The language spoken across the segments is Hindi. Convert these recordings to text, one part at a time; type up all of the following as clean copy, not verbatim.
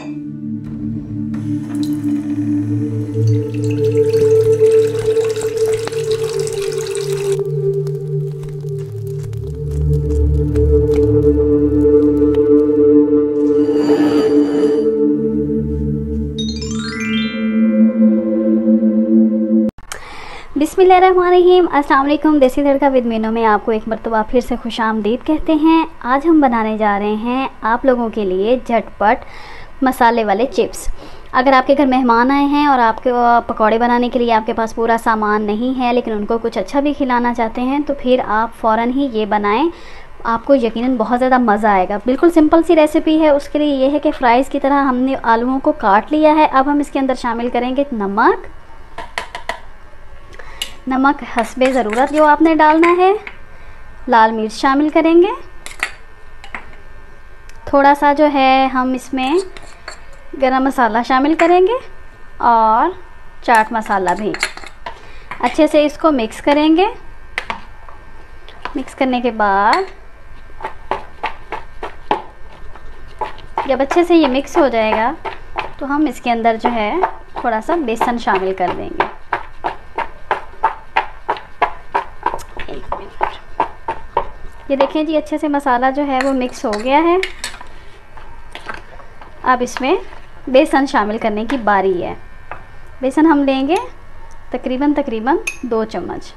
बिस्मिल्लाहिर्रहमानिर्रहीम। अस्सलाम वालेकुम। देसी तड़का विद मीनू में आपको एक मरतबा फिर से खुशामदीद कहते हैं। आज हम बनाने जा रहे हैं आप लोगों के लिए झटपट मसाले वाले चिप्स। अगर आपके घर मेहमान आए हैं और आपके पकौड़े बनाने के लिए आपके पास पूरा सामान नहीं है, लेकिन उनको कुछ अच्छा भी खिलाना चाहते हैं, तो फिर आप फ़ौरन ही ये बनाएं। आपको यकीनन बहुत ज़्यादा मज़ा आएगा। बिल्कुल सिंपल सी रेसिपी है। उसके लिए ये है कि फ़्राइज़ की तरह हमने आलूओं को काट लिया है। अब हम इसके अंदर शामिल करेंगे नमक हस्बे ज़रूरत जो आपने डालना है। लाल मिर्च शामिल करेंगे। थोड़ा सा जो है हम इसमें गरम मसाला शामिल करेंगे और चाट मसाला भी। अच्छे से इसको मिक्स करेंगे। मिक्स करने के बाद जब अच्छे से ये मिक्स हो जाएगा तो हम इसके अंदर जो है थोड़ा सा बेसन शामिल कर देंगे। ये देखें जी, अच्छे से मसाला जो है वो मिक्स हो गया है। अब इसमें बेसन शामिल करने की बारी है। बेसन हम लेंगे तकरीबन 2 चम्मच।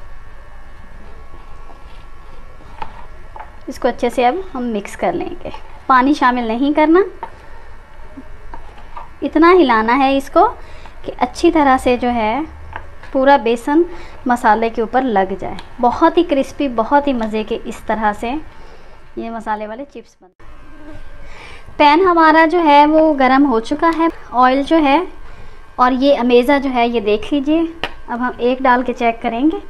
इसको अच्छे से अब हम मिक्स कर लेंगे। पानी शामिल नहीं करना, इतना हिलाना है इसको कि अच्छी तरह से जो है पूरा बेसन मसाले के ऊपर लग जाए। बहुत ही क्रिस्पी, बहुत ही मज़े के इस तरह से ये मसाले वाले चिप्स बनते हैं। पैन हमारा जो है वो गरम हो चुका है। ऑयल जो है और ये अमेज़ा जो है ये देख लीजिए। अब हम एक डाल के चेक करेंगे।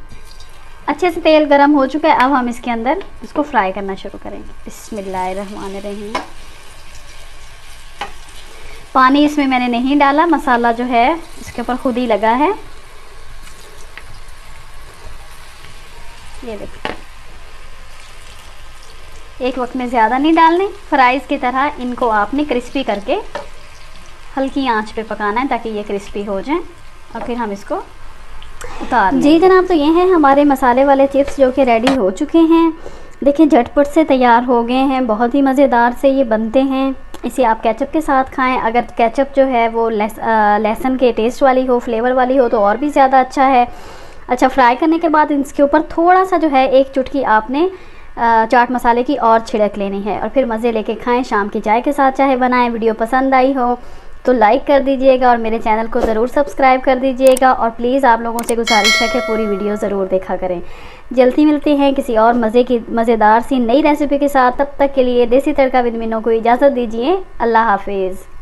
अच्छे से तेल गरम हो चुका है। अब हम इसके अंदर इसको फ्राई करना शुरू करेंगे। बिस्मिल्लाहिर्रहमानिर्रहीम। पानी इसमें मैंने नहीं डाला, मसाला जो है इसके ऊपर खुद ही लगा है। ये देखिए, एक वक्त में ज़्यादा नहीं डालने। फ्राइज़ की तरह इनको आपने क्रिस्पी करके हल्की आंच पे पकाना है ताकि ये क्रिस्पी हो जाएं और फिर हम इसको उतार लें। जी जनाब, तो ये हैं हमारे मसाले वाले चिप्स जो कि रेडी हो चुके हैं। देखिए झटपट से तैयार हो गए हैं। बहुत ही मज़ेदार से ये बनते हैं। इसे आप केचप के साथ खाएं। अगर केचप जो है वो लहसुन के टेस्ट वाली हो, फ्लेवर वाली हो, तो और भी ज़्यादा अच्छा है। अच्छा, फ्राई करने के बाद इसके ऊपर थोड़ा सा जो है एक चुटकी आपने चाट मसाले की और छिड़क लेनी है और फिर मज़े लेके खाएं। शाम की चाय के साथ चाहे बनाएं। वीडियो पसंद आई हो तो लाइक कर दीजिएगा और मेरे चैनल को ज़रूर सब्सक्राइब कर दीजिएगा। और प्लीज़ आप लोगों से गुजारिश है कि पूरी वीडियो ज़रूर देखा करें। जल्दी मिलते हैं किसी और मज़ेदार सी नई रेसिपी के साथ। तब तक के लिए देसी तड़का विद मीनू को इजाज़त दीजिए। अल्लाह हाफिज़।